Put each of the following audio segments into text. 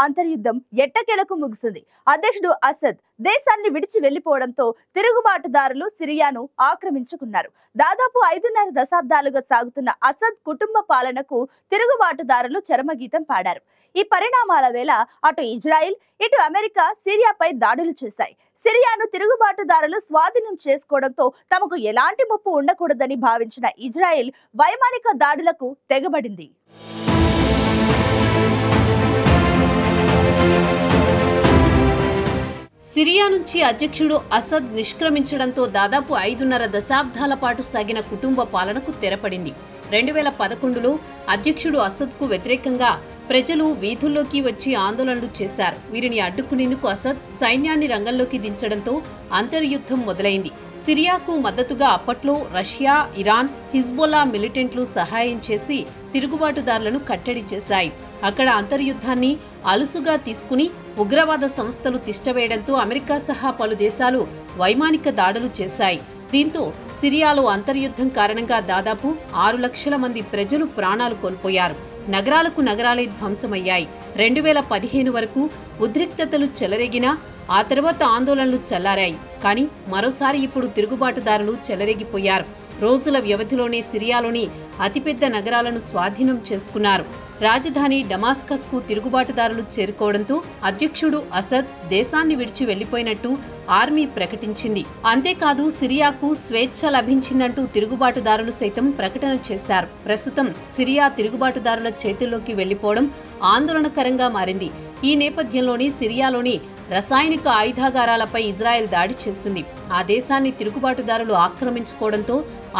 అంతర్యుద్ధం ఎట్టకేలకు ముగిసింది. అధ్యక్షుడు అసద్ దేశాన్ని విడిచి వెళ్లిపోవడంతో తిరుగుబాటుదారులు సిరియాను ఆక్రమించుకున్నారు. దాదాపు 5.5 దశాబ్దాలుగా సాగుతున్న అసద్ కుటుంబ పాలనకు తిరుగుబాటుదారులు చరమగీతం పాడారు. ఈ పరిణామాల వేళ అటు ఇజ్రాయిల్, ఇటు అమెరికా సిరియాపై దాడులు చేశాయి. సిరియాను తిరుగుబాటుదారులు స్వాధీనం చేసుకోవడంతో తమకు ఎలాంటి ముప్పు ఉండకూడదని భావించిన ఇజ్రాయిల్ వైమానిక దాడులకు తెగబడింది. సిరియా నుంచి అధ్యక్షుడు అసద్ నిష్క్రమించడంతో దాదాపు 5.5 దశాబ్దాల పాటు సాగిన కుటుంబ పాలనకు తెరపడింది. 2011లో అధ్యక్షుడు అసద్కు వ్యతిరేకంగా ప్రజలు వీధుల్లోకి వచ్చి ఆందోళనలు చేశారు. వీరిని అడ్డుకునేందుకు అసద్ సైన్యాన్ని రంగంలోకి దించడంతో అంతర్యుద్ధం మొదలైంది. సిరియాకు మద్దతుగా అప్పట్లో రష్యా, ఇరాన్, హిజ్బొల్లా మిలిటెంట్లు సహాయం చేసి తిరుగుబాటుదారులను కట్టడి చేశాయి. అక్కడ అంతర్యుద్ధాన్ని అలుసుగా తీసుకుని ఉగ్రవాద సంస్థలు తిష్టవేయడంతో అమెరికా సహా పలు దేశాలు వైమానిక దాడులు చేశాయి. దీంతో సిరియాలో అంతర్యుద్ధం కారణంగా దాదాపు 6 లక్షల మంది ప్రజలు ప్రాణాలు కోల్పోయారు. నగరాలకు నగరాలే ధ్వంసమయ్యాయి. 2015 వరకు ఉద్రిక్తతలు చెలరేగినా ఆ తర్వాత ఆందోళనలు చల్లారాయి. కానీ మరోసారి ఇప్పుడు తిరుగుబాటుదారులు చెలరేగిపోయారు. రోజుల వ్యవధిలోనే సిరియాలోని అతిపెద్ద నగరాలను స్వాధీనం చేసుకున్నారు. రాజధాని డమాస్కస్కు తిరుగుబాటుదారులు చేరుకోవడంతో అధ్యక్షుడు అసద్ దేశాన్ని విడిచి వెళ్లిపోయినట్టు ఆర్మీ ప్రకటించింది. అంతేకాదు సిరియాకు స్వేచ్ఛ లభించిందంటూ తిరుగుబాటుదారులు సైతం ప్రకటన చేశారు. ప్రస్తుతం సిరియా తిరుగుబాటుదారుల చేతుల్లోకి వెళ్లిపోవడం ఆందోళనకరంగా మారింది. ఈ నేపథ్యంలోనే సిరియాలోని రసాయనిక ఆయుధాగారాలపై ఇజ్రాయెల్ దాడి చేసింది. ఆ దేశాన్ని తిరుగుబాటుదారులు ఆక్రమించుకోవడంతో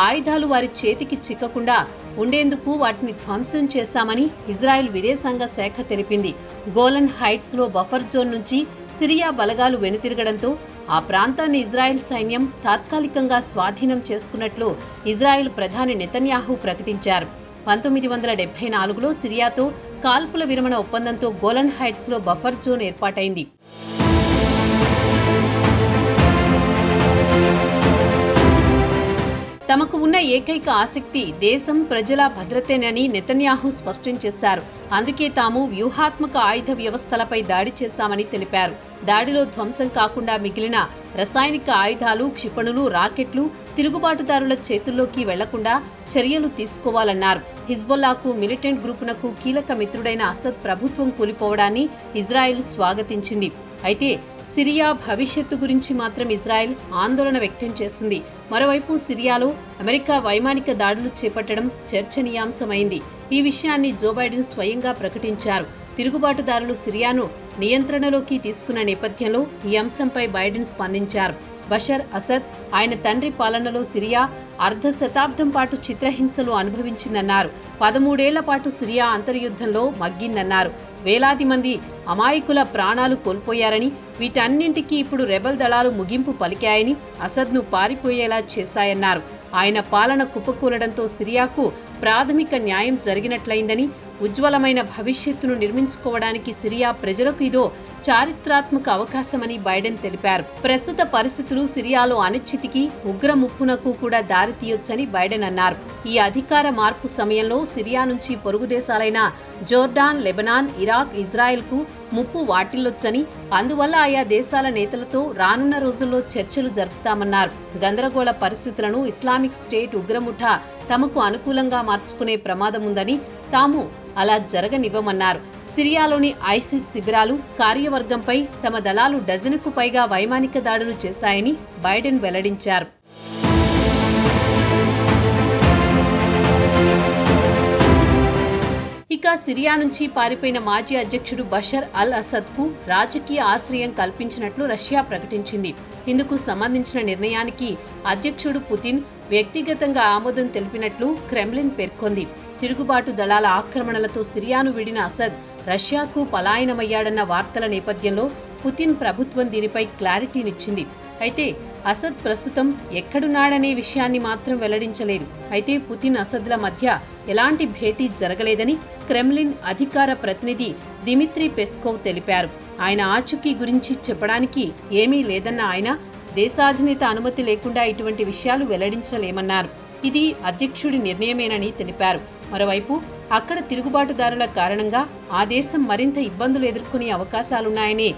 ఆయుధాలు వారి చేతికి చిక్కకుండా ఉండేందుకు వాటిని ధ్వంసం చేశామని ఇజ్రాయెల్ విదేశాంగ శాఖ తెలిపింది. గోలన్ హైట్స్ లో బఫర్ జోన్ నుంచి సిరియా బలగాలు వెనుతిరగడంతో ఆ ప్రాంతాన్ని ఇజ్రాయెల్ సైన్యం తాత్కాలికంగా స్వాధీనం చేసుకున్నట్లు ఇజ్రాయెల్ ప్రధాని నెతన్యాహు ప్రకటించారు. 1974లో సిరియాతో కాల్పుల విరమణ ఒప్పందంతో గోలన్ హైట్స్ లో బఫర్ జోన్ ఏర్పాటైంది. తమకు ఉన్న ఏకైక ఆసక్తి దేశం ప్రజల భద్రతేనని నెతన్యాహు స్పష్టం చేశారు. అందుకే తాము వ్యూహాత్మక ఆయుధ వ్యవస్థలపై దాడి చేశామని తెలిపారు. దాడిలో ధ్వంసం కాకుండా మిగిలిన రసాయనిక ఆయుధాలు, క్షిపణులు, రాకెట్లు తిరుగుబాటుదారుల చేతుల్లోకి వెళ్లకుండా చర్యలు తీసుకోవాలన్నారు. హిజ్బొల్లాకు మిలిటెంట్ గ్రూపునకు కీలక మిత్రుడైన అసద్ ప్రభుత్వం కూలిపోవడాన్ని ఇజ్రాయెల్ స్వాగతించింది. అయితే సిరియా భవిష్యత్తు గురించి మాత్రం ఇజ్రాయెల్ ఆందోళన వ్యక్తం చేసింది. మరోవైపు సిరియాలో అమెరికా వైమానిక దాడులు చేపట్టడం చర్చనీయాంశమైంది. ఈ విషయాన్ని జో బైడెన్ స్వయంగా ప్రకటించారు. తిరుగుబాటుదారులు సిరియాను నియంత్రణలోకి తీసుకున్న నేపథ్యంలో ఈ అంశంపై బైడెన్ స్పందించారు. బషర్ అసద్, ఆయన తండ్రి పాలనలో సిరియా 1/2 శతాబ్దం పాటు చిత్రహింసలు అనుభవించిందన్నారు. 13 ఏళ్ల పాటు సిరియా అంతర్యుద్ధంలో మగ్గిందన్నారు. వేలాది మంది అమాయకుల ప్రాణాలు కోల్పోయారని, వీటన్నింటికీ ఇప్పుడు రెబల్ దళాలు ముగింపు పలికాయని, అసద్ను పారిపోయేలా చేశాయన్నారు. ఆయన పాలన కుప్పకూలడంతో సిరియాకు ప్రాథమిక న్యాయం జరిగినట్లయిందని, ఉజ్వలమైన భవిష్యత్తును నిర్మించుకోవడానికి సిరియా ప్రజలకు ఇదో చారిత్రాత్మక అవకాశమని బైడెన్ తెలిపారు. ప్రస్తుత పరిస్థితులు సిరియాలో అనిశ్చితికి, ఉగ్ర ముప్పునకు కూడా దారితీయొచ్చని బైడెన్ అన్నారు. ఈ అధికార మార్పు సమయంలో సిరియా నుంచి పొరుగు దేశాలైన జోర్డాన్, లెబనాన్, ఇరాక్, ఇజ్రాయెల్కు ముప్పు వాటిల్లొచ్చని, అందువల్ల ఆయా దేశాల నేతలతో రానున్న రోజుల్లో చర్చలు జరుపుతామన్నారు. గందరగోళ పరిస్థితులను ఇస్లామిక్ స్టేట్ ఉగ్రముఠా తమకు అనుకూలంగా మార్చుకునే ప్రమాదముందని, తాము అలా జరగనివ్వమన్నారు. సిరియాలోని ఐసిస్ శిబిరాలు, కార్యవర్గంపై తమ దళాలు డజనుకు పైగా వైమానిక దాడులు చేశాయని బైడెన్ వెల్లడించారు. ఇక సిరియా నుంచి పారిపోయిన మాజీ అధ్యక్షుడు బషర్ అల్ అసద్కు రాజకీయ ఆశ్రయం కల్పించినట్లు రష్యా ప్రకటించింది. ఇందుకు సంబంధించిన నిర్ణయానికి అధ్యక్షుడు పుతిన్ వ్యక్తిగతంగా ఆమోదం తెలిపినట్లు క్రెమ్లిన్ పేర్కొంది. తిరుగుబాటు దళాల ఆక్రమణలతో సిరియాను విడిన అసద్ రష్యాకు పలాయనమయ్యాడన్న వార్తల నేపథ్యంలో పుతిన్ ప్రభుత్వం దీనిపై క్లారిటీనిచ్చింది. అయితే అసద్ ప్రస్తుతం ఎక్కడున్నాడనే విషయాన్ని మాత్రం వెల్లడించలేదు. అయితే పుతిన్, అసద్ల మధ్య ఎలాంటి భేటీ జరగలేదని క్రెమ్లిన్ అధికార ప్రతినిధి దిమిత్రీ పెస్కోవ్ తెలిపారు. ఆయన ఆచూకీ గురించి చెప్పడానికి ఏమీ లేదన్న ఆయన, దేశాధినేత అనుమతి లేకుండా ఇటువంటి విషయాలు వెల్లడించలేమన్నారు. ఇది అధ్యక్షుడి నిర్ణయమేనని తెలిపారు. మరోవైపు అక్కడ తిరుగుబాటుదారుల కారణంగా ఆ దేశం మరింత ఇబ్బందులు ఎదుర్కొనే అవకాశాలున్నాయని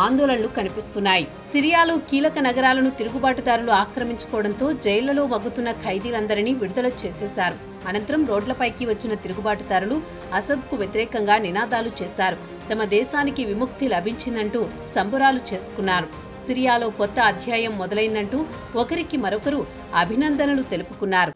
ఆందోళనలు కనిపిస్తున్నాయి. సిరియాలో కీలక నగరాలను తిరుగుబాటుదారులు ఆక్రమించుకోవడంతో జైళ్లలో మగ్గుతున్న ఖైదీలందరినీ విడుదల చేసేశారు. అనంతరం రోడ్లపైకి వచ్చిన తిరుగుబాటుదారులు అసద్కు వ్యతిరేకంగా నినాదాలు చేశారు. తమ దేశానికి విముక్తి లభించిందంటూ సంబరాలు చేసుకున్నారు. సిరియాలో కొత్త అధ్యాయం మొదలైందంటూ ఒకరికి మరొకరు అభినందనలు తెలుపుకున్నారు.